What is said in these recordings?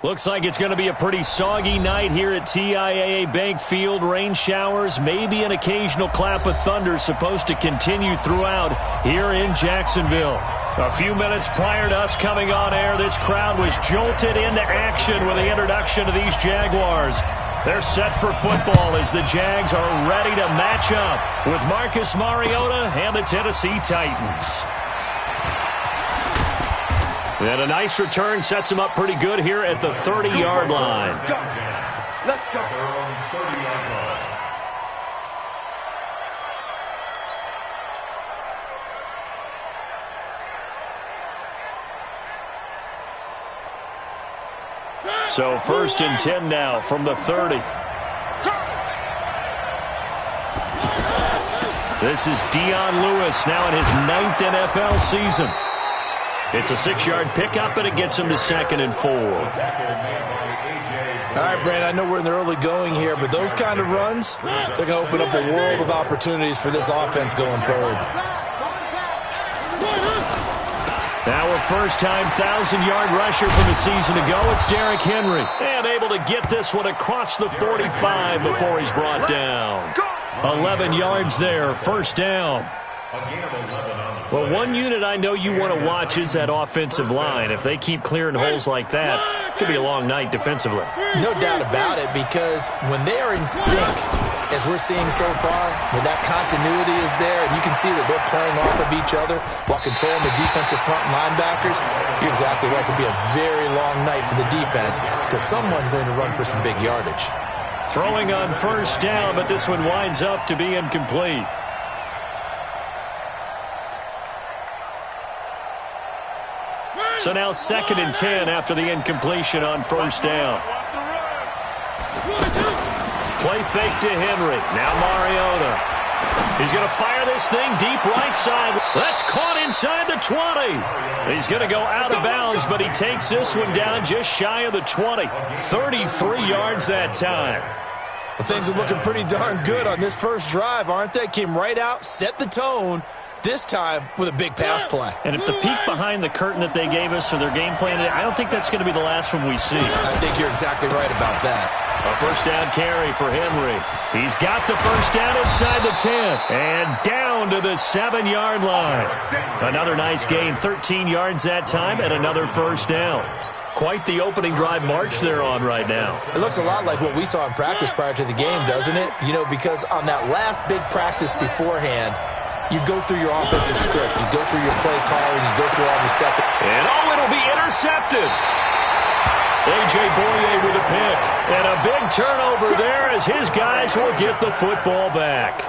Looks like it's going to be a pretty soggy night here at TIAA Bank Field. Rain showers, maybe an occasional clap of thunder supposed to continue throughout here in Jacksonville. A few minutes prior to us coming on air, this crowd was jolted into action with the introduction of these Jaguars. They're set for football as the Jags are ready to match up with Marcus Mariota and the Tennessee Titans. And a nice return sets him up pretty good here at the 30-yard line. Let's go. 30-yard line. So 1st and 10 now from the 30. This is Dion Lewis now in his 9th NFL season. It's a 6-yard pickup, and it gets him to 2nd and 4. All right, Brandon, I know we're in the early going here, but those kind of runs, they're going to open up a world of opportunities for this offense going forward. Now a first-time 1,000-yard rusher from a season ago. It's Derrick Henry. And able to get this one across the 45 before he's brought down. 11 yards there, first down. Well, one unit I know you want to watch is that offensive line. If they keep clearing holes like that, it could be a long night defensively. No doubt about it, because when they are in sync, as we're seeing so far, when that continuity is there, and you can see that they're playing off of each other while controlling the defensive front linebackers, you're exactly right. It could be a very long night for the defense because someone's going to run for some big yardage. Throwing on first down, but this one winds up to be incomplete. So now 2nd and 10 after the incompletion on first down. Play fake to Henry. Now Mariota. He's going to fire this thing deep right side. That's caught inside the 20. He's going to go out of bounds, but he takes this one down just shy of the 20. 33 yards that time. Well, things are looking pretty darn good on this first drive, aren't they? Came right out, set the tone, this time with a big pass play. And if the peek behind the curtain that they gave us or their game plan, I don't think that's going to be the last one we see. I think you're exactly right about that. A first down carry for Henry. He's got the first down inside the 10. And down to the 7-yard line. Another nice gain, 13 yards that time, and another first down. Quite the opening drive march they're on right now. It looks a lot like what we saw in practice prior to the game, doesn't it? You know, because on that last big practice beforehand, you go through your offensive script. You go through your play calling. You go through all the stuff. And it'll be intercepted. A.J. Boye with a pick. And a big turnover there as his guys will get the football back.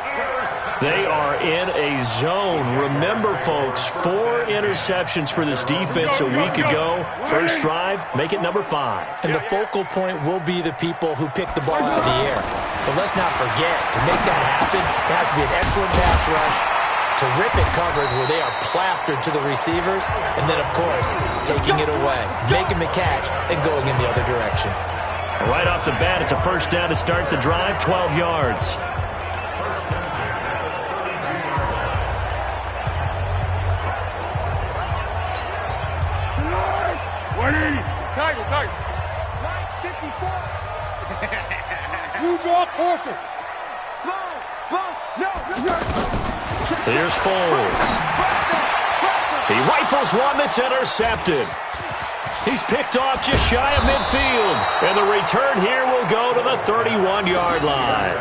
They are in a zone. Remember, folks, 4 interceptions for this defense a week ago. First drive, make it number 5. And the focal point will be the people who pick the ball out of the air. But let's not forget, to make that happen, it has to be an excellent pass rush, terrific coverage where they are plastered to the receivers, and then, of course, taking it away, making the catch, and going in the other direction. Right off the bat, it's a first down to start the drive, 12 yards. Tiger. 954. You draw quarters. Small. No. Here's Foles. He rifles one that's intercepted. He's picked off just shy of midfield. And the return here will go to the 31-yard line.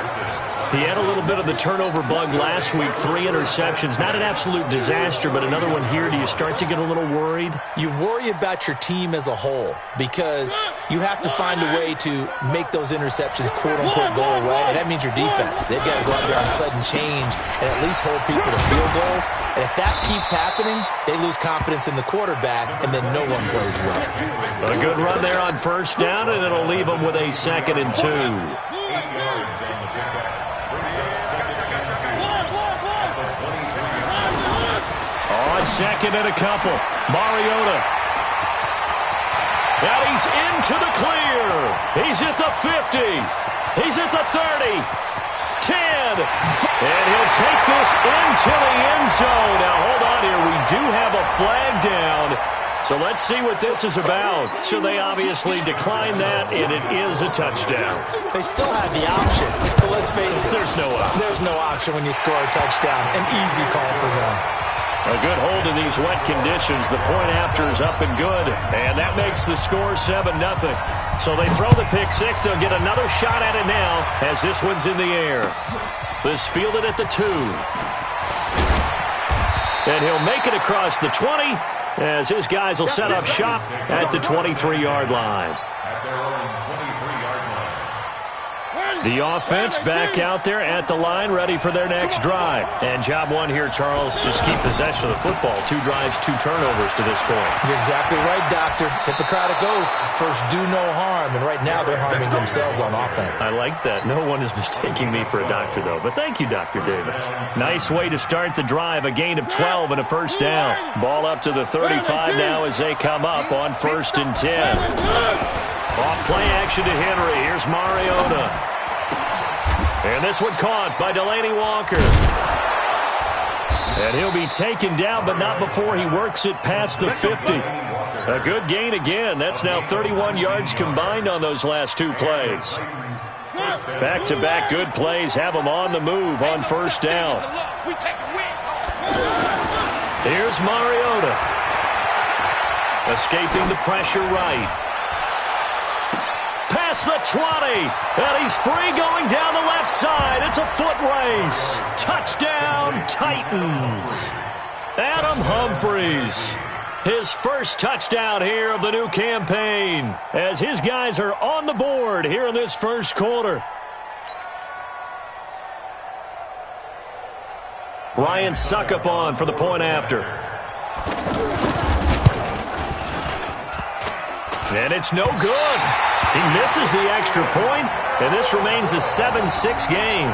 He had a little bit of the turnover bug last week, 3 interceptions. Not an absolute disaster, but another one here. Do you start to get a little worried? You worry about your team as a whole because you have to find a way to make those interceptions, quote-unquote, go away, and that means your defense. They've got to go out there on sudden change and at least hold people to field goals. And if that keeps happening, they lose confidence in the quarterback, and then no one plays well. A good run there on first down, and it'll leave them with a 2nd and 2. On 2nd and a couple, Mariota. And he's into the clear. He's at the 50. He's at the 30. 10. And he'll take this into the end zone. Now, hold on here. We do have a flag down. So let's see what this is about. So they obviously declined that, and it is a touchdown. They still have the option, but let's face it. There's no option. There's no option when you score a touchdown. An easy call for them. A good hold in these wet conditions. The point after is up and good, and that makes the score 7-0. So they throw the pick six. They'll get another shot at it now as this one's in the air. This fielded at the 2. And he'll make it across the 20 as his guys will set up shop at the 23-yard line. At their own 23-yard line. The offense back out there at the line, ready for their next drive. And job one here, Charles, just keep possession of the football. 2 drives, 2 turnovers to this point. You're exactly right, Doctor. Hippocratic oath. First, do no harm. And right now, they're harming themselves on offense. I like that. No one is mistaking me for a doctor, though. But thank you, Dr. Davis. Nice way to start the drive. A gain of 12 and a first down. Ball up to the 35 now as they come up on 1st and 10. Off play action to Henry. Here's Mariota. And this one caught by Delaney Walker. And he'll be taken down, but not before he works it past the 50. A good gain again. That's now 31 yards combined on those last 2 plays. Back-to-back good plays have them on the move on 1st down. Here's Mariota. Escaping the pressure right. Past the 20, and he's free going down the left side. It's a foot race. Touchdown, Titans. Adam Humphries, his first touchdown here of the new campaign, as his guys are on the board here in this first quarter. Ryan Suckup on for the point after. And it's no good. He misses the extra point, and this remains a 7-6 game.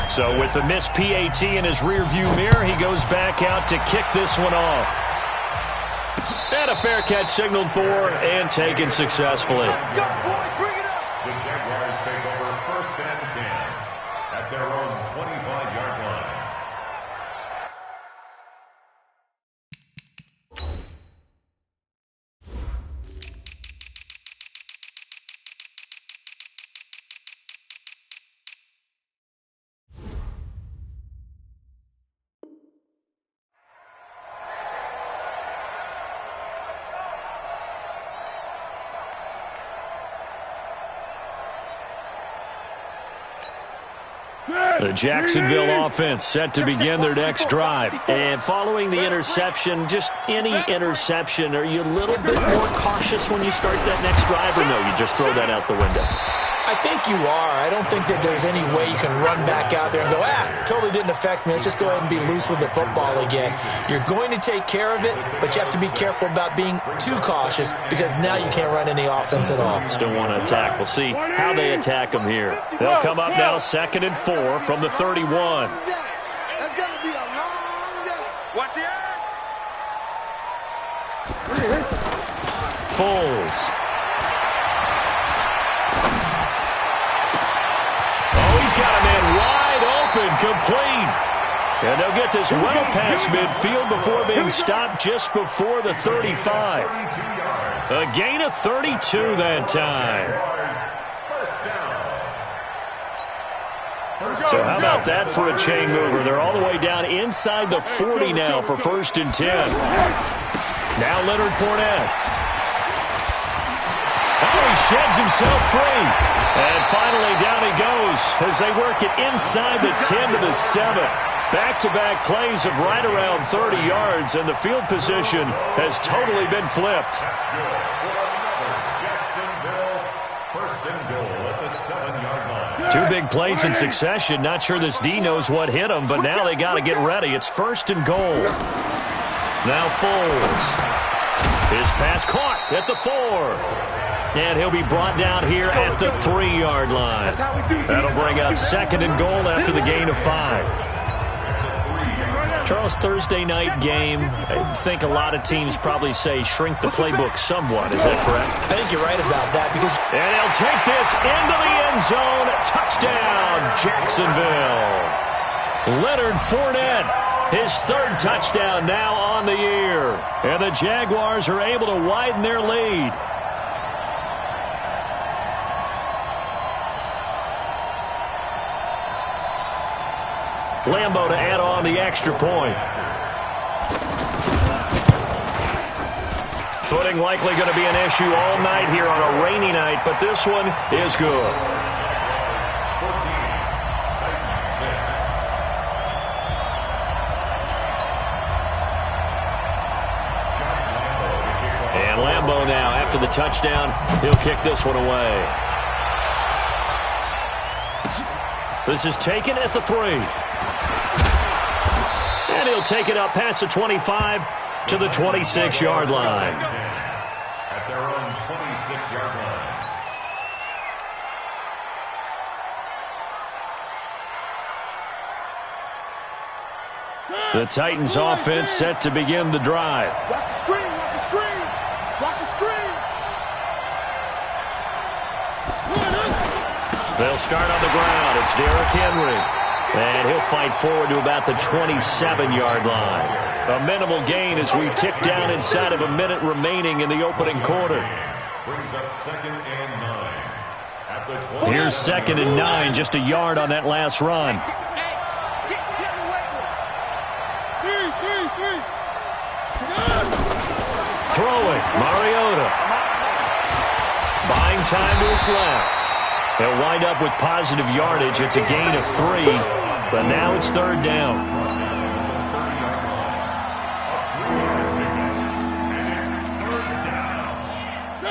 So with the missed PAT in his rearview mirror, he goes back out to kick this one off. And a fair catch signaled for and taken successfully. The Jaguars take over 1st and 10 at their own 25-yard line. The Jacksonville offense set to begin their next drive. And following the interception, just any interception, are you a little bit more cautious when you start that next drive, or no, you just throw that out the window? I think you are. I don't think that there's any way you can run back out there and go, totally didn't affect me. Let's just go ahead and be loose with the football again. You're going to take care of it, but you have to be careful about being too cautious because now you can't run any offense at all. Still want to attack. We'll see how they attack them here. They'll come up now 2nd and 4 from the 31. That's going to be a long day. Watch the eye. Foles. He's got a man wide open, complete. And they'll get this well past midfield before being stopped just before the 35. A gain of 32 that time. So how about that for a chain mover? They're all the way down inside the 40 now for 1st and 10. Now Leonard Fournette. Oh, he sheds himself free. And finally, down he goes as they work it inside the 10 to the 7. Back-to-back plays of right around 30 yards, and the field position has totally been flipped. Jacksonville, 1st and goal at the 7-yard line. 2 big plays in succession. Not sure this D knows what hit him, but now they got to get ready. It's 1st and goal. Now Foles. His pass caught at the 4. And he'll be brought down here at the 3-yard line. That'll bring up 2nd and goal after the gain of 5. Charles, Thursday night game, I think a lot of teams probably say shrink the playbook somewhat. Is that correct? I think you're right about that because... And they'll take this into the end zone. Touchdown, Jacksonville. Leonard Fournette. His third touchdown now on the year. And the Jaguars are able to widen their lead. Lambo to add on the extra point. Footing likely going to be an issue all night here on a rainy night, but this one is good. And Lambo now, after the touchdown, he'll kick this one away. This is taken at the 3. And he'll take it up past the 25 to the 26-yard line. At their own 26-yard line. The Titans offense set to begin the drive. Watch the screen, watch the screen, watch the screen. They'll start on the ground. It's Derrick Henry. And he'll fight forward to about the 27-yard line. A minimal gain as we tick down inside of a minute remaining in the opening quarter. Brings up 2nd and 9. At the 20. Here's 2nd and 9, just a yard on that last run. Throwing, Mariota. Buying time to his left. They'll wind up with positive yardage. It's a gain of 3, but now it's 3rd down.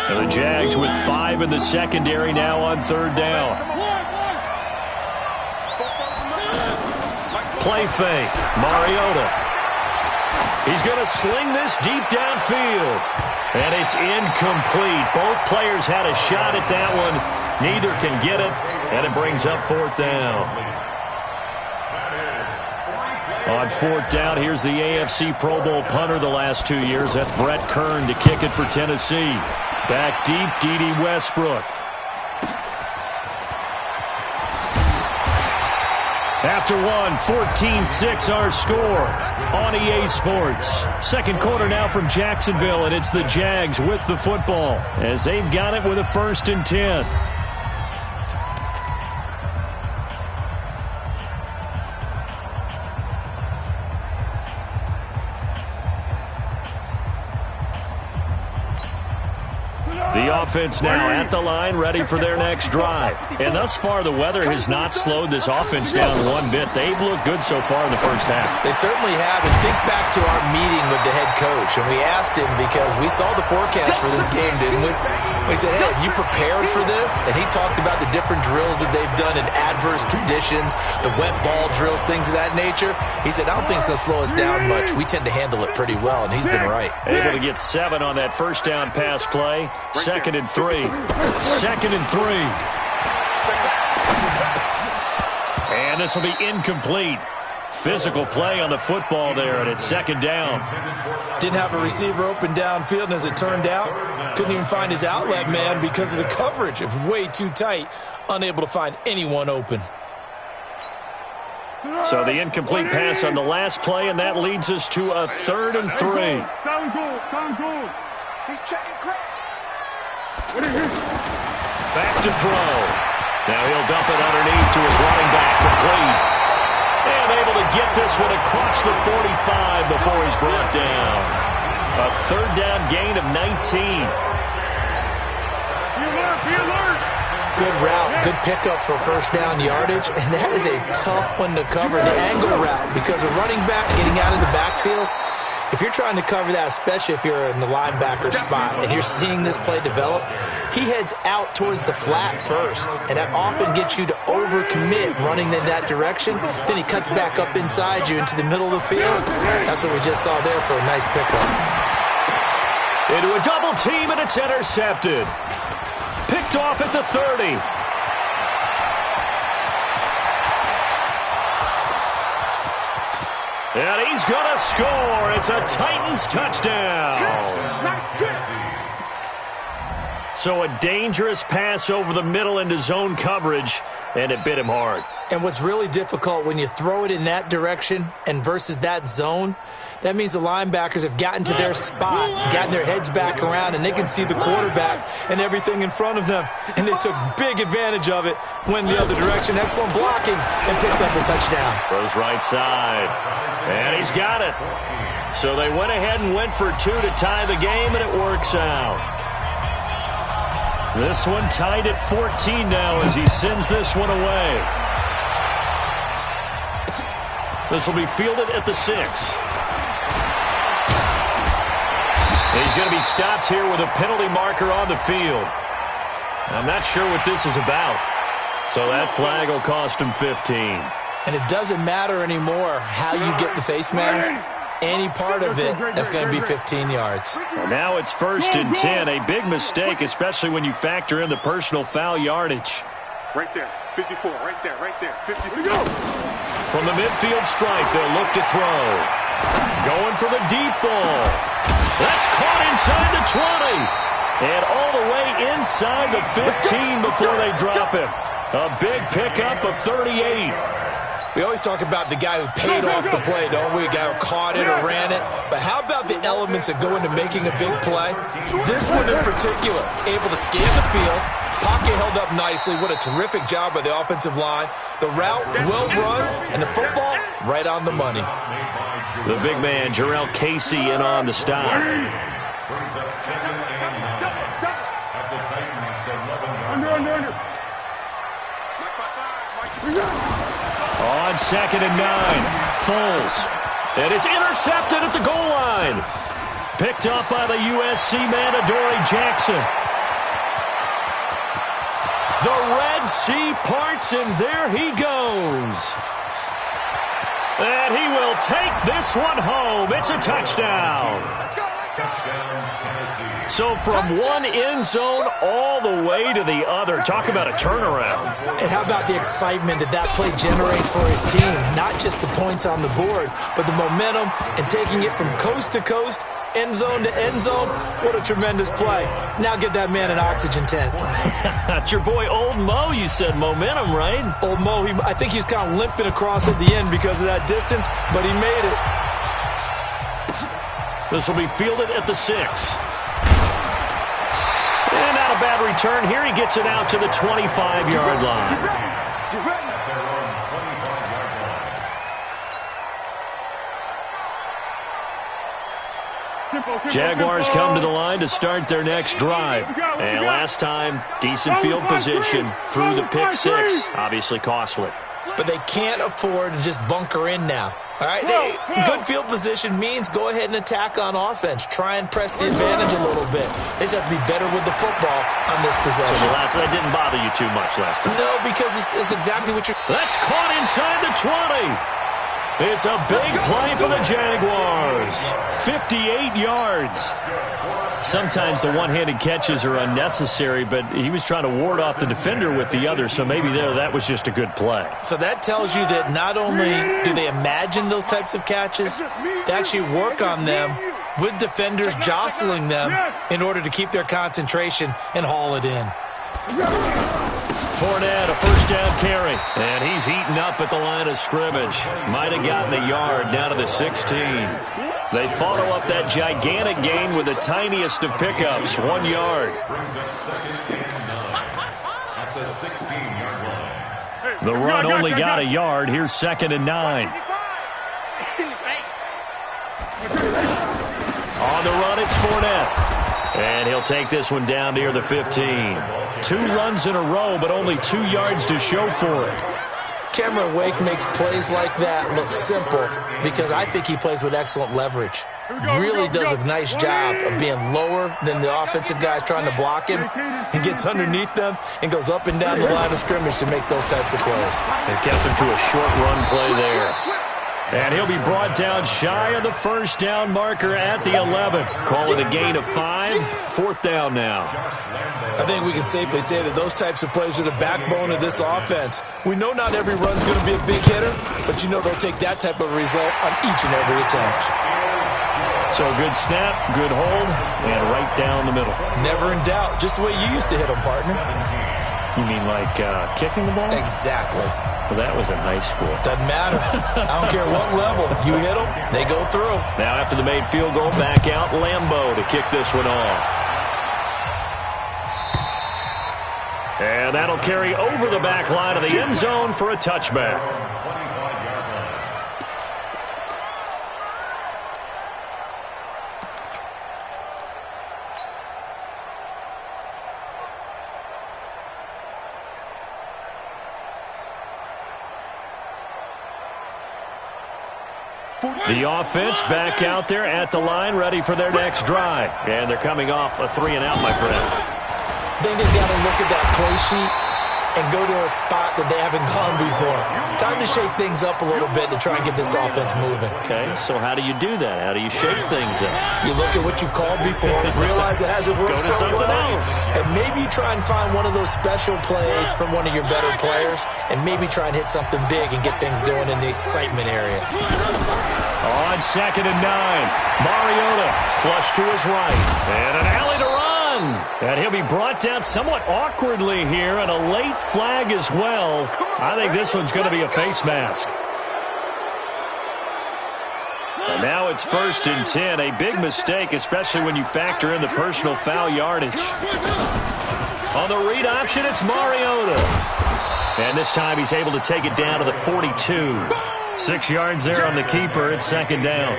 And the Jags with 5 in the secondary now on 3rd down. Play fake, Mariota. He's going to sling this deep downfield. And it's incomplete. Both players had a shot at that one. Neither can get it, and it brings up 4th down. On 4th down, here's the AFC Pro Bowl punter the last 2 years. That's Brett Kern to kick it for Tennessee. Back deep, D.D. Westbrook. After one, 14-6 our score on EA Sports. Second quarter now from Jacksonville, and it's the Jags with the football as they've got it with a 1st and 10. The offense now at the line, ready for their next drive. And thus far, the weather has not slowed this offense down one bit. They've looked good so far in the first half. They certainly have. And think back to our meeting with the head coach. And we asked him because we saw the forecast for this game, didn't we? We said, hey, have you prepared for this? And he talked about the different drills that they've done in adverse conditions, the wet ball drills, things of that nature. He said, I don't think it's going to slow us down much. We tend to handle it pretty well, and he's been right. Able to get 7 on that first down pass play. 2nd and 3. 2nd and 3. And this will be incomplete. Physical play on the football there, and it's 2nd down. Didn't have a receiver open downfield, and as it turned out, couldn't even find his outlet man because of the coverage. It was way too tight, unable to find anyone open. So the incomplete pass on the last play, and that leads us to a 3rd and 3. Down goal. He's checking crack. Back to throw. Now he'll dump it underneath to his running back, complete. And able to get this one across the 45 before he's brought down. A 3rd down gain of 19. Be alert. Good route, good pickup for 1st down yardage, and that is a tough one to cover, the angle route, because a running back getting out of the backfield, if you're trying to cover that, especially if you're in the linebacker spot and you're seeing this play develop, he heads out towards the flat first, and that often gets you to overcommit running in that direction. Then he cuts back up inside you into the middle of the field. That's what we just saw there for a nice pickup. Into a double team, and it's intercepted. Picked off at the 30. And he's going to score. It's a Titans touchdown. So a dangerous pass over the middle into zone coverage, and it bit him hard. And what's really difficult when you throw it in that direction and versus that zone, that means the linebackers have gotten to their spot, gotten their heads back around, and they can see the quarterback and everything in front of them. And they took big advantage of it, went the other direction, excellent blocking, and picked up a touchdown. Throws right side, and he's got it. So they went ahead and went for two to tie the game, and it works out. This one tied at 14 now as he sends this one away. This will be fielded at the 6. He's going to be stopped here with a penalty marker on the field. I'm not sure what this is about. So that flag will cost him 15. And it doesn't matter anymore how you get the face mask. Any part of it, that's going to be 15 yards. Well, now it's 1st and 10. A big mistake, especially when you factor in the personal foul yardage. Right there, 54, right there, 54. From the midfield stripe, they'll look to throw. Going for the deep ball. That's caught inside the 20. And all the way inside the 15 before they drop him. A big pickup of 38. We always talk about the guy who paid off the play, don't we? A guy who caught it or ran it. But how about the elements that go into making a big play? This one in particular, able to scan the field. Pocket held up nicely. What a terrific job by the offensive line. The route well run, and the football right on the money. The big man, Jarrell Casey, in on the stop. Brings up 2nd and 9 at the Titans' 11-yard line. On 2nd and 9, Foles. And it's intercepted at the goal line. Picked up by the USC man, Adoree Jackson. The Red Sea parts, and there he goes. And he will take this one home. It's a touchdown. Touchdown, Tennessee. So from one end zone all the way to the other. Talk about a turnaround. And how about the excitement that that play generates for his team? Not just the points on the board, but the momentum and taking it from coast to coast, end zone to end zone. What a tremendous play. Now get that man an oxygen tent. That's your boy Old Mo. You said momentum, right? Old Mo, I think he was kind of limping across at the end because of that distance, but he made it. This will be fielded at the 6. And not a bad return here. He gets it out to the 25-yard line. Jaguars come to the line to start their next drive. And last time, decent field position through the pick 6. Obviously costly. But they can't afford to just bunker in now. All right, good field position means go ahead and attack on offense. Try and press the advantage a little bit. They just have to be better with the football on this possession. So that didn't bother you too much last time? No, because it's exactly what you're... That's caught inside the 20. It's a big play for the Jaguars. 58 yards. Sometimes the one-handed catches are unnecessary, but he was trying to ward off the defender with the other, so maybe that was just a good play. So that tells you that not only do they imagine those types of catches, they actually work on them with defenders jostling them in order to keep their concentration and haul it in. Fournette, a first down carry, and he's eaten up at the line of scrimmage. Might have gotten the yard down to the 16. They follow up that gigantic gain with the tiniest of pickups, 1 yard. Brings up 2nd and 9 at the 16-yard line. The run only got a yard. Here's 2nd and 9. On the run, it's Fournette. And he'll take this one down near the 15. 2 runs in a row, but only 2 yards to show for it. Cameron Wake makes plays like that look simple because I think he plays with excellent leverage. Really does a nice job of being lower than the offensive guys trying to block him. He gets underneath them and goes up and down the line of scrimmage to make those types of plays. They kept him to a short run play there. And he'll be brought down shy of the first down marker at the 11. Call it a gain of 5. 4th down now. I think we can safely say that those types of plays are the backbone of this offense. We know not every run's going to be a big hitter, but you know they'll take that type of result on each and every attempt. So a good snap, good hold, and right down the middle. Never in doubt. Just the way you used to hit them, partner. You mean like kicking the ball? Exactly. Well, that was in high school. Doesn't matter. I don't care what level. You hit them, they go through. Now after the made field goal, back out Lambeau to kick this one off. And that'll carry over the back line of the end zone for a touchback. The offense back out there at the line, ready for their next drive. And they're coming off a 3-and-out, my friend. I think they've got to look at that play sheet and go to a spot that they haven't gone before. Time to shake things up a little bit to try and get this offense moving. Okay, so how do you do that? How do you shake things up? You look at what you've called before, realize it hasn't worked Go to so something well, else. and maybe try and find one of those special plays from one of your better players, and maybe try and hit something big and get things going in the excitement area. On 2nd and 9, Mariota flush to his right, and an alley to run. And he'll be brought down somewhat awkwardly here, and a late flag as well. I think this one's going to be a face mask. And now it's 1st and 10, a big mistake, especially when you factor in the personal foul yardage. On the read option, it's Mariota. And this time he's able to take it down to the 42. 6 yards there on the keeper. It's 2nd down.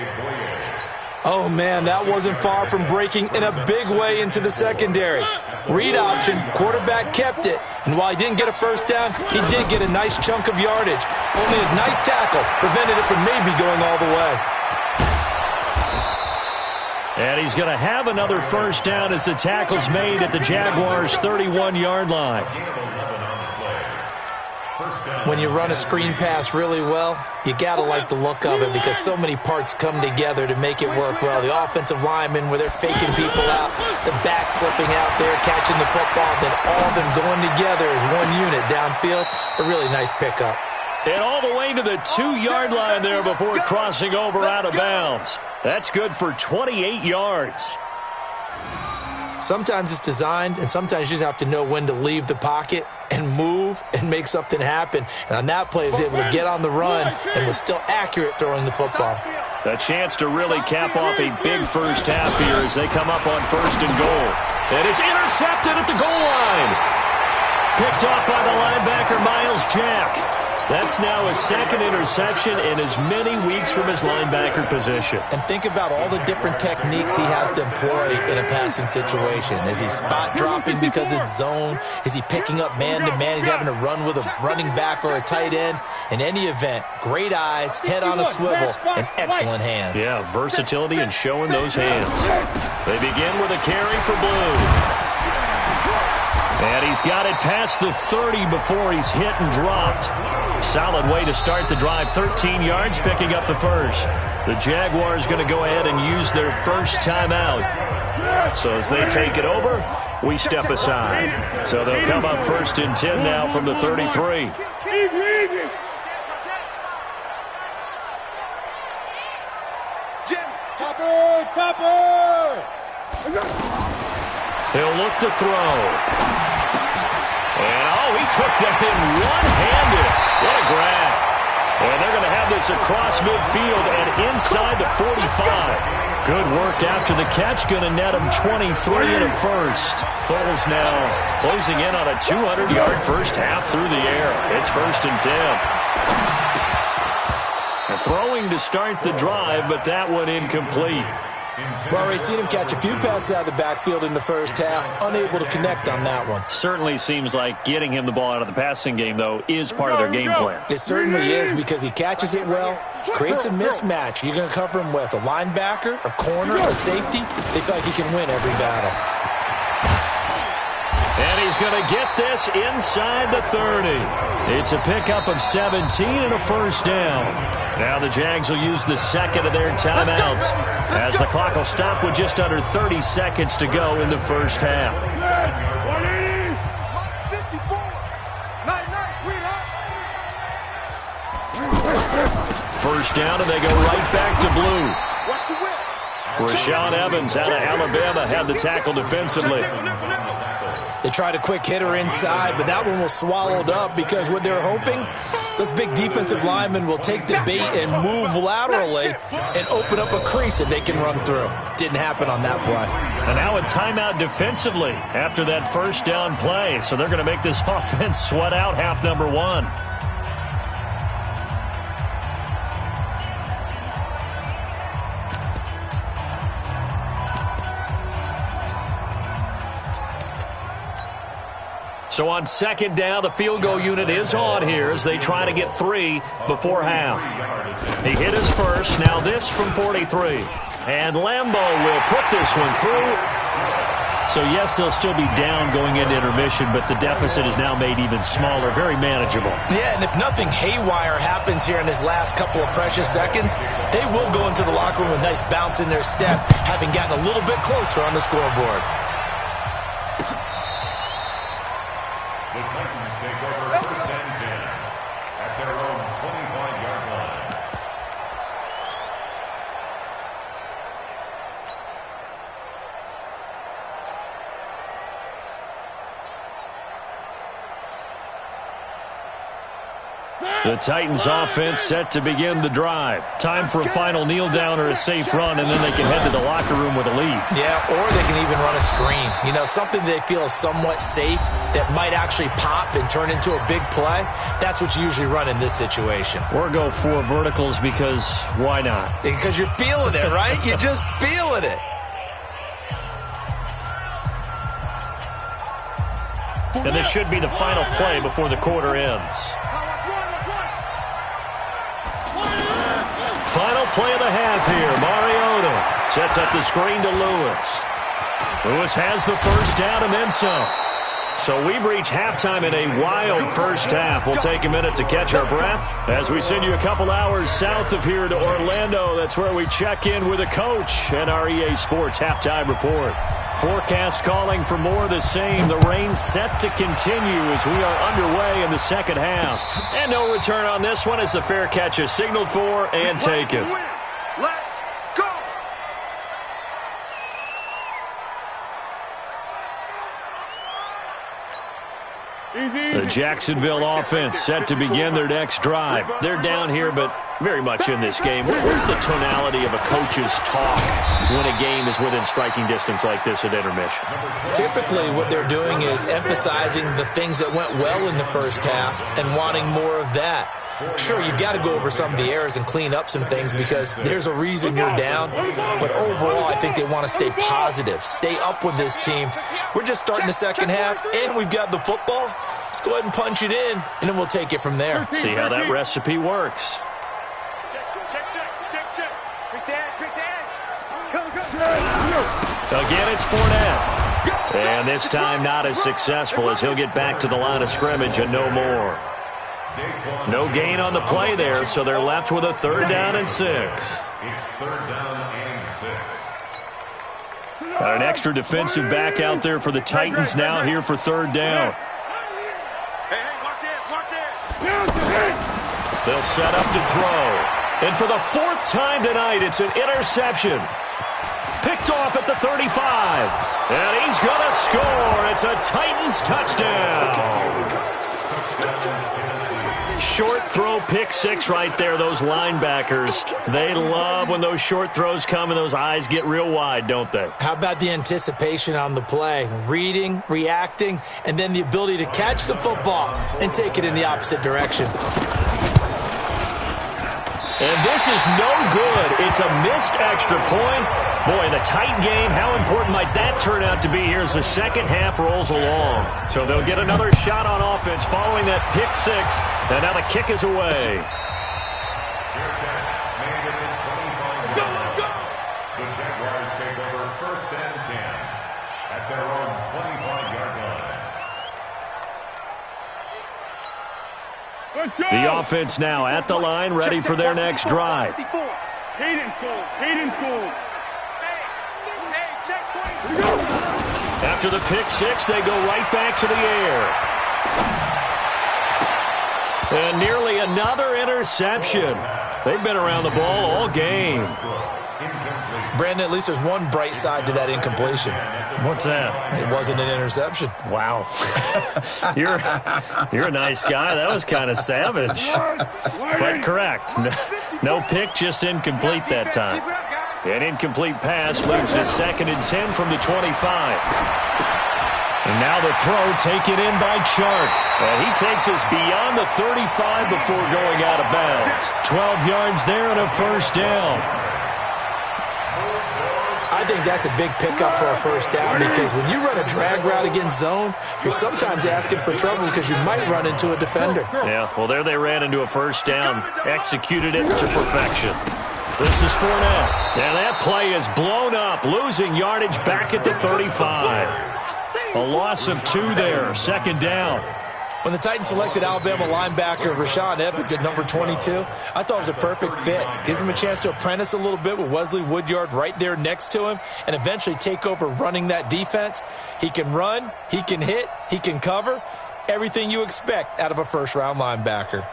Oh, man, that wasn't far from breaking in a big way into the secondary. Read option, quarterback kept it. And while he didn't get a first down, he did get a nice chunk of yardage. Only a nice tackle prevented it from maybe going all the way. And he's going to have another first down as the tackle's made at the Jaguars' 31-yard line. When you run a screen pass really well, you got to like the look of it because so many parts come together to make it work well. The offensive linemen, where they're faking people out, the back slipping out there, catching the football, then all of them going together as one unit downfield. A really nice pickup. And all the way to the 2-yard line there before crossing over out of bounds. That's good for 28 yards. Sometimes it's designed, and sometimes you just have to know when to leave the pocket and move and make something happen. And on that play, he was able to get on the run and was still accurate throwing the football. A chance to really cap off a big first half here as they come up on 1st and goal. And it's intercepted at the goal line. Picked off by the linebacker, Miles Jack. That's now his 2nd interception in as many weeks from his linebacker position. And think about all the different techniques he has to employ in a passing situation. Is he spot dropping because it's zone? Is he picking up man-to-man? He's having to run with a running back or a tight end. In any event, great eyes, head on a swivel, and excellent hands. Yeah, versatility and showing those hands. They begin with a carry for Blue. And he's got it past the 30 before he's hit and dropped. Solid way to start the drive. 13 yards, picking up the first. The Jaguars going to go ahead and use their first timeout. So as they take it over, we step aside. So they'll come up 1st and 10 now from the 33. Topper! He'll look to throw. And, he took that in one-handed. What a grab. And they're going to have this across midfield and inside the 45. Good work after the catch. Going to net him 23 and a first. Foles now closing in on a 200-yard first half through the air. It's 1st and 10. Throwing to start the drive, but that one incomplete. Well, we've seen him catch a few passes out of the backfield in the first half, unable to connect on that one. Certainly seems like getting him the ball out of the passing game, though, is part of their game plan. It certainly is because he catches it well, creates a mismatch. You're going to cover him with a linebacker, a corner, a safety. They feel like he can win every battle. And he's going to get this inside the 30. It's a pickup of 17 and a first down. Now the Jags will use the 2nd of their timeouts as the clock will stop with just under 30 seconds to go in the first half. First down, and they go right back to Blue. Rashaan Evans out of Alabama had the tackle defensively. They tried a quick hitter inside, but that one was swallowed up because what they're hoping, those big defensive linemen will take the bait and move laterally and open up a crease that they can run through. Didn't happen on that play. And now a timeout defensively after that first down play. So they're going to make this offense sweat out half number one. So on second down, the field goal unit is on here as they try to get 3 before half. He hit his first. Now this from 43. And Lambo will put this one through. So, yes, they'll still be down going into intermission, but the deficit is now made even smaller, very manageable. Yeah, and if nothing haywire happens here in his last couple of precious seconds, they will go into the locker room with a nice bounce in their step, having gotten a little bit closer on the scoreboard. The Titans take over first and 10 at their own 25-yard line. The Titans offense set to begin the drive. Time for a final kneel down or a safe run, and then they can head to the locker room with a lead. Yeah, or they can even run a screen. You know, something they feel is somewhat safe that might actually pop and turn into a big play. That's what you usually run in this situation. Or go 4 verticals because why not? Because you're feeling it, right? You're just feeling it. And this should be the final play before the quarter ends. Final play of the half here. Mariota sets up the screen to Lewis. Lewis has the first down and then some. So we've reached halftime in a wild first half. We'll take a minute to catch our breath as we send you a couple hours south of here to Orlando. That's where we check in with a coach and our EA Sports halftime report. Forecast calling for more of the same. The rain set to continue as we are underway in the second half. And no return on this one as the fair catch is signaled for and taken. Let's go! The Jacksonville offense set to begin their next drive. They're down here, but very much in this game. What's the tonality of a coach's talk when a game is within striking distance like this at intermission? Typically, what they're doing is emphasizing the things that went well in the first half and wanting more of that. Sure, you've got to go over some of the errors and clean up some things because there's a reason you're down. But overall, I think they want to stay positive, stay up with this team. We're just starting the second half, and we've got the football. Let's go ahead and punch it in, and then we'll take it from there. See how that recipe works. Again, it's Fournette. And this time not as successful as he'll get back to the line of scrimmage and no more. No gain on the play there, so they're left with a third down and 6. It's third down and 6. An extra defensive back out there for the Titans now here for third down. They'll set up to throw. And for the 4th time tonight, it's an interception. Picked off at the 35. And he's going to score. It's a Titans touchdown. Short throw, pick 6 right there. Those linebackers, they love when those short throws come and those eyes get real wide, don't they? How about the anticipation on the play? Reading, reacting, and then the ability to catch the football and take it in the opposite direction. And this is no good. It's a missed extra point. Boy, in a tight game, how important might that turn out to be here as the second half rolls along? So they'll get another shot on offense following that pick 6, and now the kick is away. The Jaguars take over first and 10 at their own 25-yard line. The offense now at the line, ready for their next drive. After the pick 6, they go right back to the air. And nearly another interception. They've been around the ball all game. Incomplete. Brandon, at least there's one bright side to that incompletion. What's that? It wasn't an interception. Wow. You're a nice guy. That was kind of savage. But correct. No pick, just incomplete that time. An incomplete pass leads to 2nd and 10 from the 25. And now the throw taken in by Chark. And he takes us beyond the 35 before going out of bounds. 12 yards there and a first down. I think that's a big pickup for a first down because when you run a drag route against zone, you're sometimes asking for trouble because you might run into a defender. Yeah, well, there they ran into a first down, executed it to perfection. This is Fournette. And that play is blown up, losing yardage back at the 35. A loss of 2 there, 2nd down. When the Titans selected Alabama linebacker Rashaan Evans at number 22, I thought it was a perfect fit. Gives him a chance to apprentice a little bit with Wesley Woodyard right there next to him and eventually take over running that defense. He can run, he can hit, he can cover. Everything you expect out of a first-round linebacker.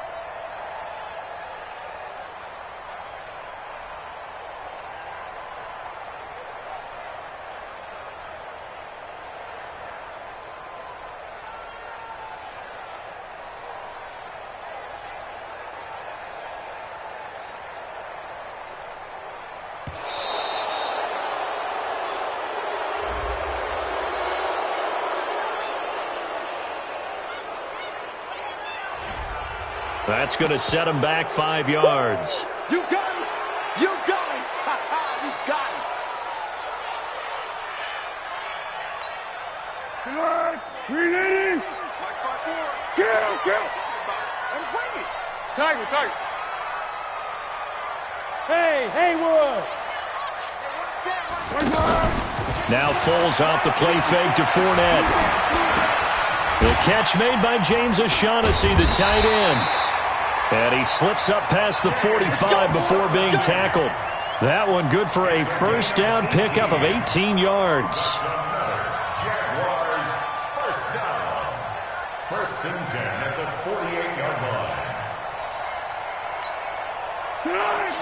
That's going to set him back 5 yards. You got it! You got it! Ha-ha! You got it! Reloading! Kill! I'm waiting! Tiger! Hey, Haywood! Now Foles off the play fake to Fournette. The catch made by James O'Shaughnessy, the tight end. And he slips up past the 45 before being tackled. That one good for a first down pickup of 18 yards. Jaguars, first down. 1st and 10 at the 48-yard line.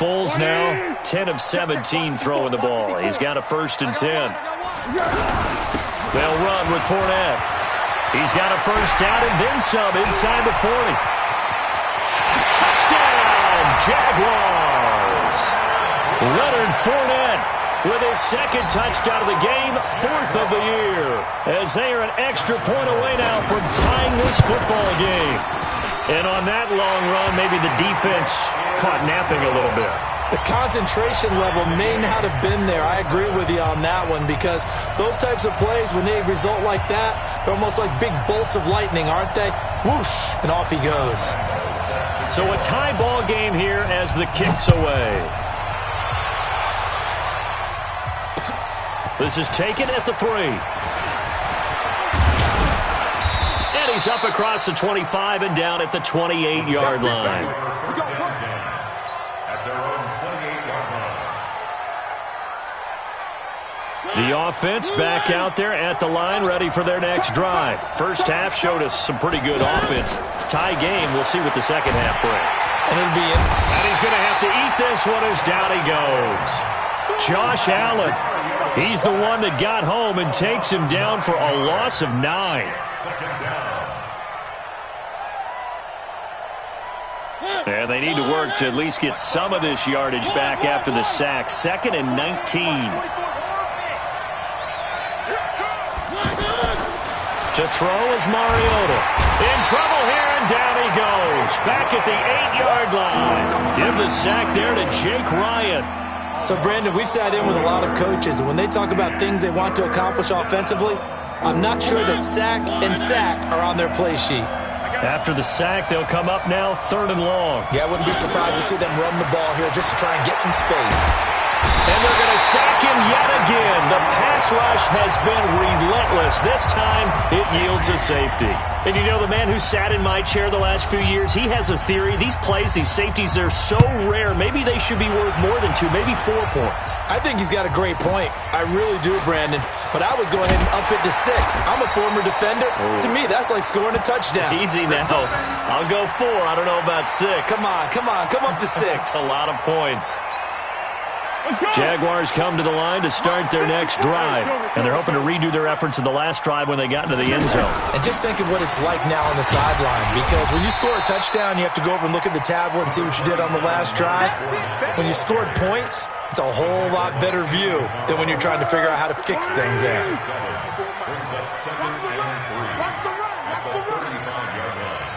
Foles now 10 of 17 throwing the ball. He's got a 1st and 10. They'll run with Fournette. He's got a first down and then some inside the 40. Touchdown, Jaguars! Leonard Fournette with his 2nd touchdown of the game, 4th of the year, as they are an extra point away now from tying this football game. And on that long run, maybe the defense caught napping a little bit. The concentration level may not have been there. I agree with you on that one because those types of plays, when they result like that, they're almost like big bolts of lightning, aren't they? Whoosh, and off he goes. So a tie ball game here as the kick's away. This is taken at the 3. And he's up across the 25 and down at the 28-yard line. At their own 28-yard line. The offense back out there at the line, ready for their next drive. First half showed us some pretty good offense. Tie game, we'll see what the second half brings. And it'll be in. And he's going to have to eat this one as down he goes. Josh Allen, he's the one that got home and takes him down for a loss of 9. 2nd down. And they need to work to at least get some of this yardage back after the sack. 2nd and 19. To throw is Mariota. In trouble here, and down he goes. Back at the 8-yard line. Give the sack there to Jake Ryan. So, Brandon, we sat in with a lot of coaches, and when they talk about things they want to accomplish offensively, I'm not sure that sack and sack are on their play sheet. After the sack, they'll come up now 3rd and long. Yeah, I wouldn't be surprised to see them run the ball here just to try and get some space. And they're going to sack him yet again. The pass rush has been relentless. This time, it yields a safety. And you know, the man who sat in my chair the last few years, he has a theory. These plays, these safeties, they're so rare. Maybe they should be worth more than 2, maybe 4 points. I think he's got a great point. I really do, Brandon. But I would go ahead and up it to 6. I'm a former defender. Oh. To me, that's like scoring a touchdown. Easy now. I'll go 4. I don't know about 6. Come on. Come up to 6. A lot of points. Jaguars come to the line to start their next drive, and they're hoping to redo their efforts in the last drive when they got into the end zone. And just think of what it's like now on the sideline, because when you score a touchdown, you have to go over and look at the tablet and see what you did on the last drive. When you scored points, it's a whole lot better view than when you're trying to figure out how to fix things there. Brings up 2nd and 3 at the 35-yard line.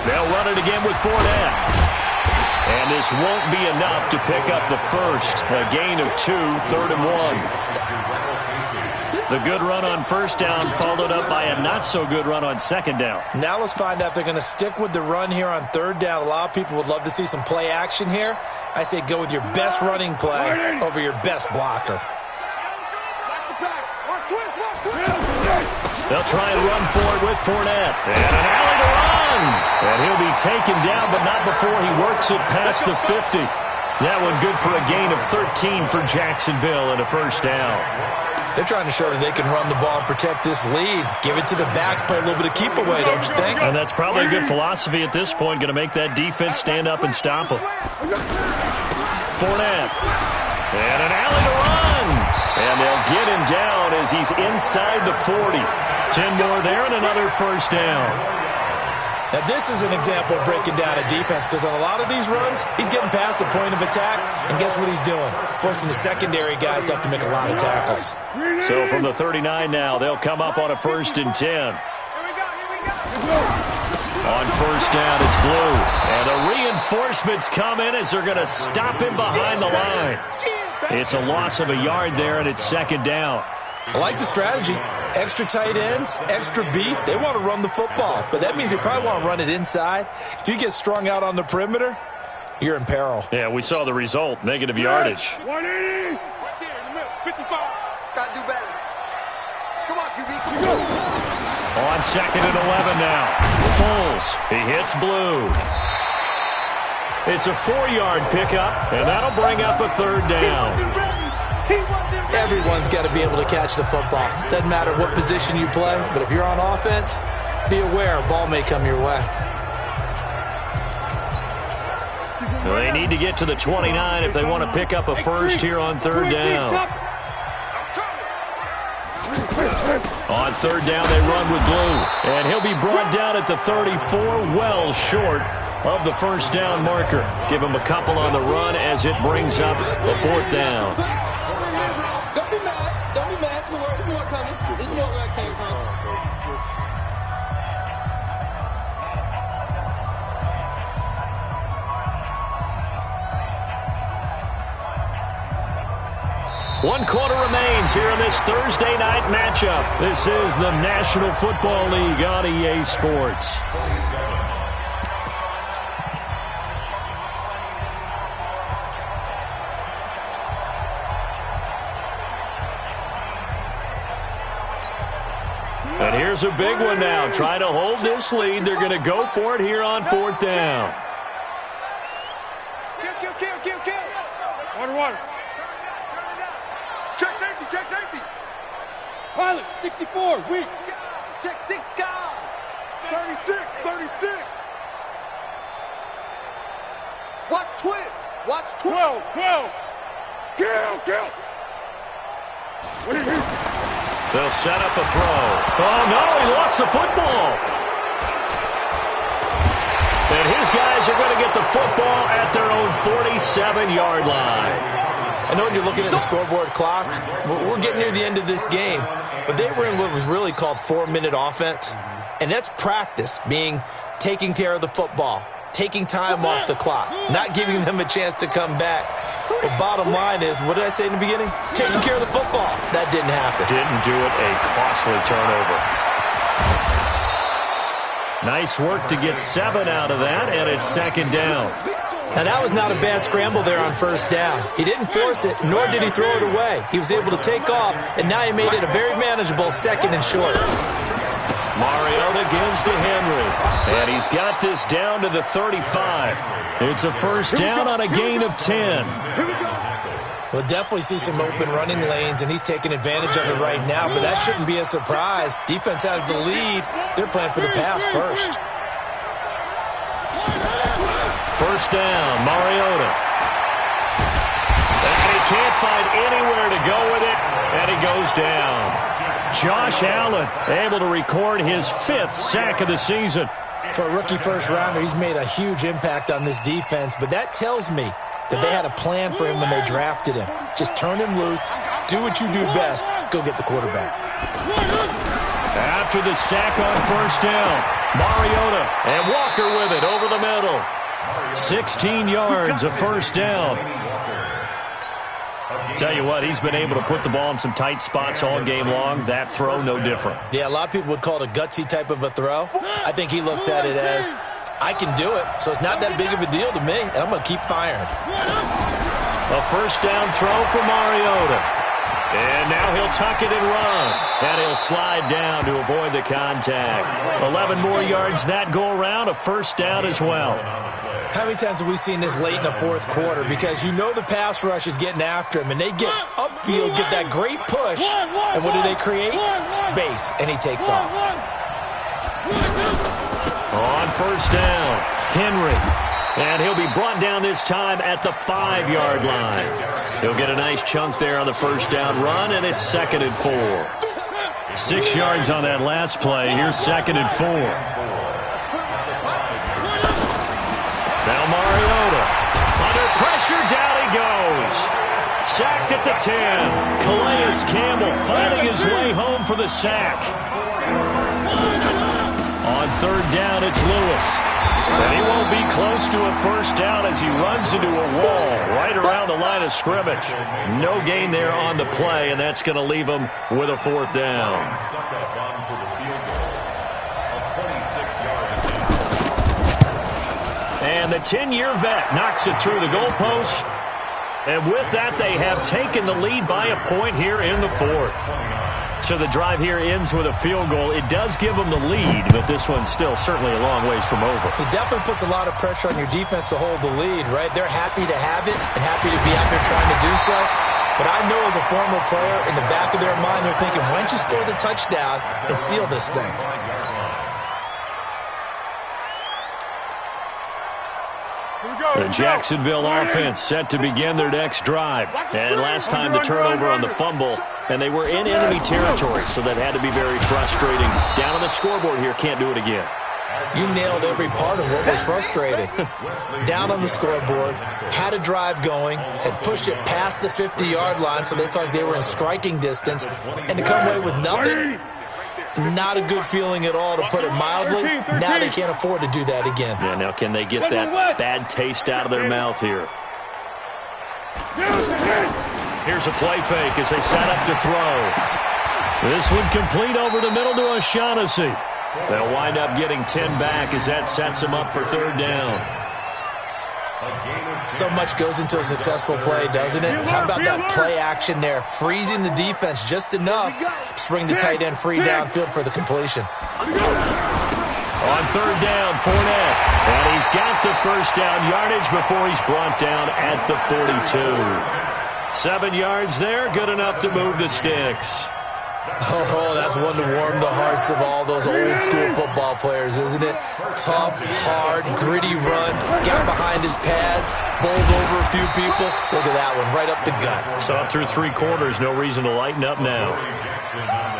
They'll run it again with Fournette. And this won't be enough to pick up the first. A gain of 2, 3rd and 1. The good run on first down followed up by a not-so-good run on second down. Now let's find out if they're going to stick with the run here on third down. A lot of people would love to see some play action here. I say go with your best running play over your best blocker. They'll try and run for it with Fournette. And an alley to run. And he'll be taken down, but not before he works it past the 50. That one good for a gain of 13 for Jacksonville and a first down. They're trying to show that they can run the ball and protect this lead. Give it to the backs, play a little bit of keep away, don't you think? And that's probably a good philosophy at this point, going to make that defense stand up and stop them. Fournette. And an alley to run. And they'll get him down as he's inside the 40. 10 more there and another first down. Now, this is an example of breaking down a defense, because on a lot of these runs, he's getting past the point of attack, and guess what he's doing? Forcing the secondary guys to have to make a lot of tackles. So from the 39 now, they'll come up on a 1st and 10. On first down, it's Blue. And the reinforcements come in as they're going to stop him behind the line. It's a loss of a yard there, and it's second down. I like the strategy. Extra tight ends, extra beef. They want to run the football, but that means they probably want to run it inside. If you get strung out on the perimeter, you're in peril. Yeah, we saw the result, negative yardage. 180. Right there in the middle, 55. Got to do better. Come on, QB. On 2nd and 11 now. Foles. He hits Blue. It's a 4-yard pickup, and that'll bring up a 3rd down. Everyone's got to be able to catch the football. Doesn't matter what position you play, but if you're on offense, be aware a ball may come your way. They need to get to the 29 if they want to pick up a first here on 3rd down. On 3rd down, they run with Blue. And he'll be brought down at the 34, well short of the first down marker. Give him a couple on the run as it brings up a 4th down. Don't be mad. Don't be mad. It's more coming. It's more where I came from. One quarter remains here in this Thursday night matchup. This is the National Football League on EA Sports. And here's a big one now. Trying to hold this lead. They're going to go for it here on 4th down. Kill. Water. Check safety. Pilot, 64, weak. Check 6, guy. 36. Watch twins. 12. Kill. What is he? They'll set up a throw. Oh, no, he lost the football. And his guys are going to get the football at their own 47-yard line. I know when you're looking at the scoreboard clock, we're getting near the end of this game, but they were in what was really called 4-minute offense, and that's practice, being taking care of the football, taking time off the clock, not giving them a chance to come back. But bottom line is, what did I say in the beginning? Taking care of the football. That didn't happen. Didn't do it. A costly turnover. Nice work to get 7 out of that, and it's second down. Now, that was not a bad scramble there on first down. He didn't force it, nor did he throw it away. He was able to take off, and now he made it a very manageable 2nd and short. Mariota gives to Henry, and he's got this down to the 35. It's a first down on a gain of 10. We'll definitely see some open running lanes, and he's taking advantage of it right now, but that shouldn't be a surprise. Defense has the lead. They're playing for the pass first. First down, Mariota. And he can't find anywhere to go with it, and he goes down. Josh Allen able to record his 5th sack of the season. For a rookie first-rounder, he's made a huge impact on this defense, but that tells me that they had a plan for him when they drafted him. Just turn him loose, do what you do best, go get the quarterback. After the sack on first down, Mariota and Walker with it over the middle. 16 yards of first down. Tell you what, he's been able to put the ball in some tight spots all game long. That throw, no different. Yeah, a lot of people would call it a gutsy type of a throw. I think he looks at it as, I can do it, so it's not that big of a deal to me, and I'm going to keep firing. A first down throw for Mariota. And now he'll tuck it and run. And he'll slide down to avoid the contact. 11 more yards that go around, a first down as well. How many times have we seen this late in the fourth quarter? Because you know the pass rush is getting after him, and they get upfield, get that great push, and what do they create? Space, and he takes off. On first down, Henry. And he'll be brought down this time at the 5-yard line. He'll get a nice chunk there on the first down run, and it's 2nd and 4. 6 yards on that last play. Here's 2nd and 4. Now Mariota. Under pressure, down he goes. Sacked at the 10. Calais Campbell finding his way home for the sack. On third down, it's Lewis. And he won't be close to a first down as he runs into a wall right around the line of scrimmage. No gain there on the play, and that's going to leave him with a 4th down. And the 10-year vet knocks it through the goalpost. And with that, they have taken the lead by a point here in the 4th. So the drive here ends with a field goal. It does give them the lead, but this one's still certainly a long ways from over. It definitely puts a lot of pressure on your defense to hold the lead, right? They're happy to have it and happy to be out there trying to do so. But I know as a former player, in the back of their mind, they're thinking, why don't you score the touchdown and seal this thing? The Jacksonville offense set to begin their next drive. And last time the turnover on the fumble, and they were in enemy territory, so that had to be very frustrating. Down on the scoreboard here, can't do it again. You nailed every part of what was frustrating. Down on the scoreboard, had a drive going, had pushed it past the 50-yard line, so they felt like they were in striking distance, and to come away with nothing, not a good feeling at all, to put it mildly. Now they can't afford to do that again. Yeah, now can they get that bad taste out of their mouth here? Here's a play fake as they set up to throw. This one complete over the middle to O'Shaughnessy. They'll wind up getting 10 back as that sets them up for 3rd down. So much goes into a successful play, doesn't it? How about that play action there, freezing the defense just enough to bring the tight end free downfield for the completion. On 3rd down, Fournette. And he's got the first down yardage before he's brought down at the 42. 7 yards there, good enough to move the sticks. Oh, that's one to warm the hearts of all those old school football players, isn't it? Tough, hard, gritty run, got behind his pads, bowled over a few people. Look at that one, right up the gut. So up through 3 quarters, no reason to lighten up now.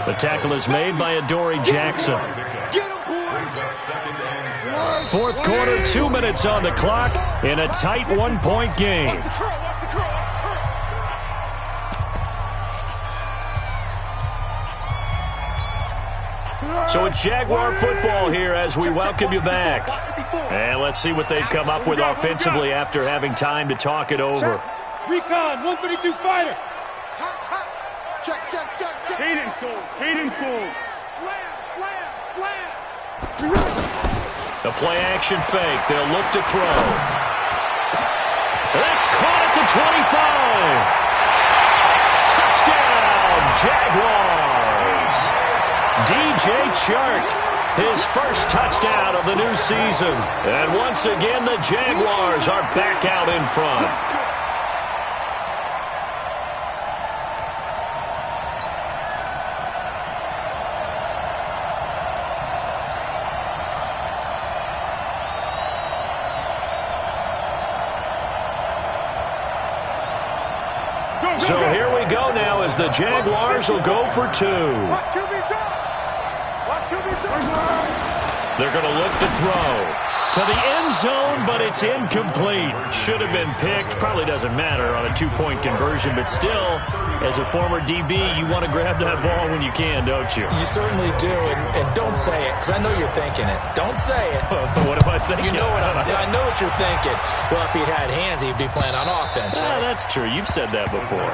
The tackle is made by Adoree Jackson. 4th quarter, 2 minutes on the clock in a tight 1-point game. So it's Jaguar football here as we welcome you back. And let's see what they've come up with offensively after having time to talk it over. Recon, 132 fighter. Check. Cadence full. Slam. The play action fake. They'll look to throw. That's caught at the 25. Touchdown, Jaguars. DJ Chark, his first touchdown of the new season. And once again, the Jaguars are back out in front. So here we go now as the Jaguars will go for 2. They're going to look to throw to the end zone, but it's incomplete. Should have been picked. Probably doesn't matter on a 2-point conversion, but still, as a former DB, you want to grab that ball when you can, don't you? You certainly do, and don't say it, because I know you're thinking it. Don't say it. What am I thinking? You know I know what you're thinking. Well, if he'd had hands, he'd be playing on offense, right? That's true. You've said that before.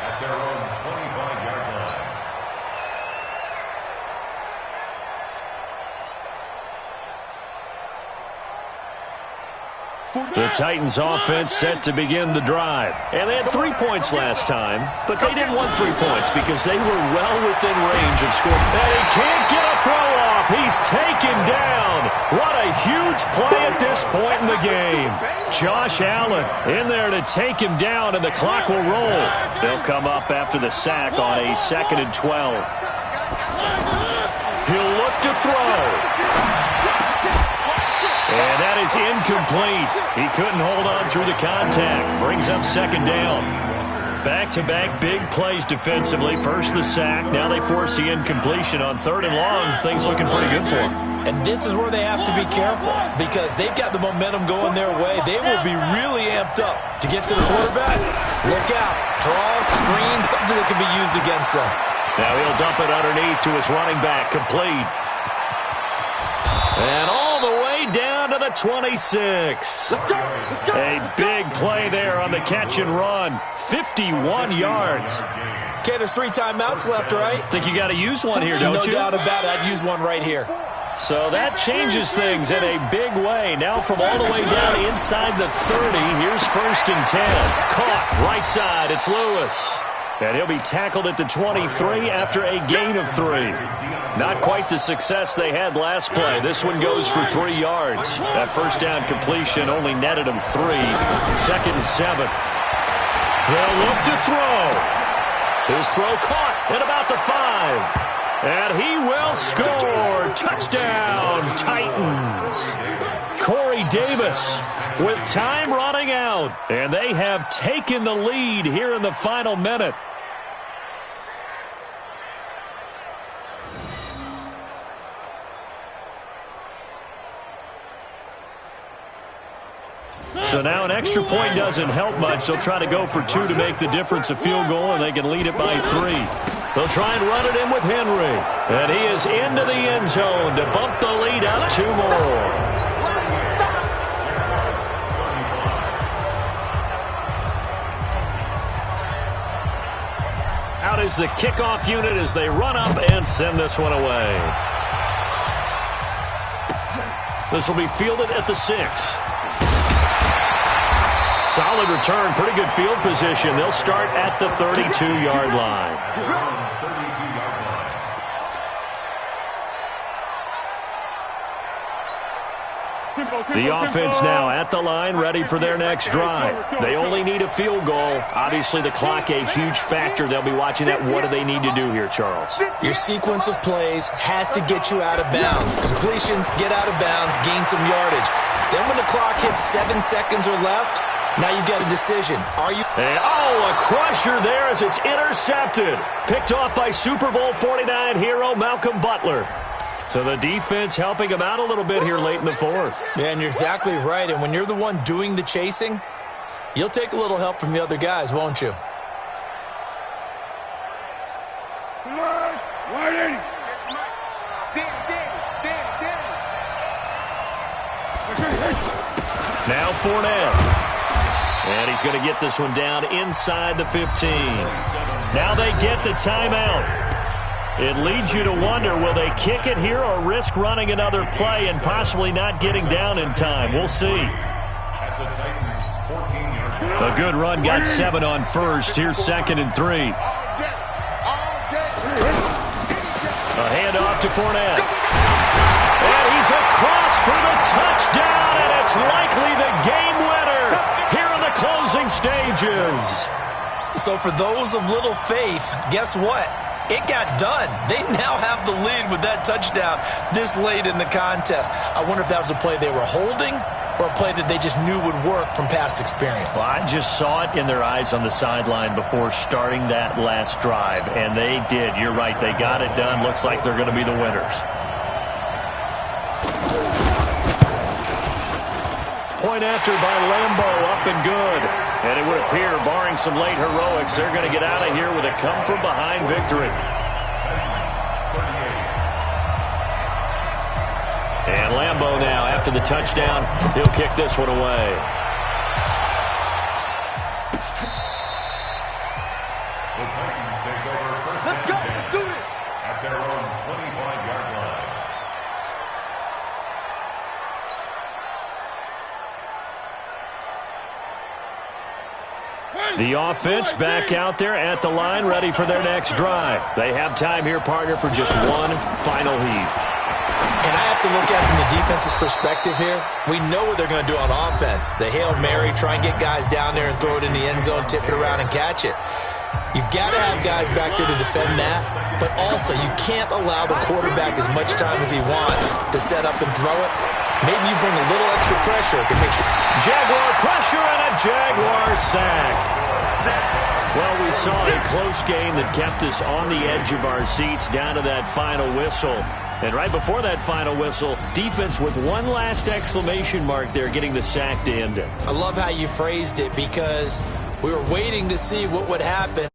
At their own 25-yard line. The Titans offense set to begin the drive. And they had 3 points last time, but they didn't want 3 points because they were well within range of scoring. And he can't get a throw off. He's taken down. What a huge play at this point in the game. Josh Allen in there to take him down, and the clock will roll. They'll come up after the sack on a 2nd and 12. He'll look to throw. And that is incomplete. He couldn't hold on through the contact. Brings up 2nd down. Back-to-back big plays defensively. First the sack. Now they force the incompletion on 3rd and long. Things looking pretty good for them. And this is where they have to be careful because they've got the momentum going their way. They will be really amped up to get to the quarterback. Look out. Draw, screen, something that can be used against them. Now he'll dump it underneath to his running back. Complete. And all the way down to the 26. A big play there on the catch and run. 51 yards. Okay, there's 3 timeouts left, right? Think you got to use one here, don't you? No doubt about it. I'd use one right here. So that changes things in a big way. Now from all the way down inside the 30, here's 1st and 10. Caught right side. It's Lewis. And he'll be tackled at the 23 after a gain of 3. Not quite the success they had last play. This one goes for 3 yards. That first down completion only netted him 3. 2nd and 7. They'll look to throw. His throw caught at about the 5. And he will score. Touchdown, Titans. Corey Davis with time running out. And they have taken the lead here in the final minute. So now an extra point doesn't help much. They'll try to go for 2 to make the difference a field goal, and they can lead it by 3. They'll try and run it in with Henry. And he is into the end zone to bump the lead up 2 more. Out is the kickoff unit as they run up and send this one away. This will be fielded at the 6. Solid return, pretty good field position. They'll start at the 32-yard line. The offense now at the line, ready for their next drive. They only need a field goal. Obviously, the clock a huge factor. They'll be watching that. What do they need to do here, Charles? Your sequence of plays has to get you out of bounds. Completions, get out of bounds, gain some yardage. Then when the clock hits 7 seconds or left, now you got a decision. Are you... a crusher there as it's intercepted. Picked off by Super Bowl 49 hero Malcolm Butler. So the defense helping him out a little bit here late in the 4th. Yeah, and you're exactly right. And when you're the one doing the chasing, you'll take a little help from the other guys, won't you? Now Fournette. And he's going to get this one down inside the 15. Now they get the timeout. It leads you to wonder, will they kick it here or risk running another play and possibly not getting down in time? We'll see. A good run, got 7 on first. Here's 2nd and 3. A handoff to Fournette. And he's across for the touchdown, and it's likely the game winner here in the closing stages. So for those of little faith, guess what? It got done. They now have the lead with that touchdown this late in the contest. I wonder if that was a play they were holding or a play that they just knew would work from past experience? Well, I just saw it in their eyes on the sideline before starting that last drive, and they did. You're right. They got it done. Looks like they're going to be the winners. Point after by Lambo, up and good. And it would appear, barring some late heroics, they're going to get out of here with a come-from-behind victory. And Lambo now, after the touchdown, he'll kick this one away. The Titans take over first and 10 at their own 25-yard line. The offense back out there at the line, ready for their next drive. They have time here, partner, for just one final heave. And I have to look at it from the defense's perspective here. We know what they're going to do on offense. The Hail Mary, try and get guys down there and throw it in the end zone, tip it around and catch it. You've got to have guys back there to defend that, but also you can't allow the quarterback as much time as he wants to set up and throw it. Maybe you bring a little extra pressure to make sure. Jaguar pressure and a Jaguar sack. Well, we saw a close game that kept us on the edge of our seats down to that final whistle. And right before that final whistle, defense with one last exclamation mark there, getting the sack to end it. I love how you phrased it because we were waiting to see what would happen.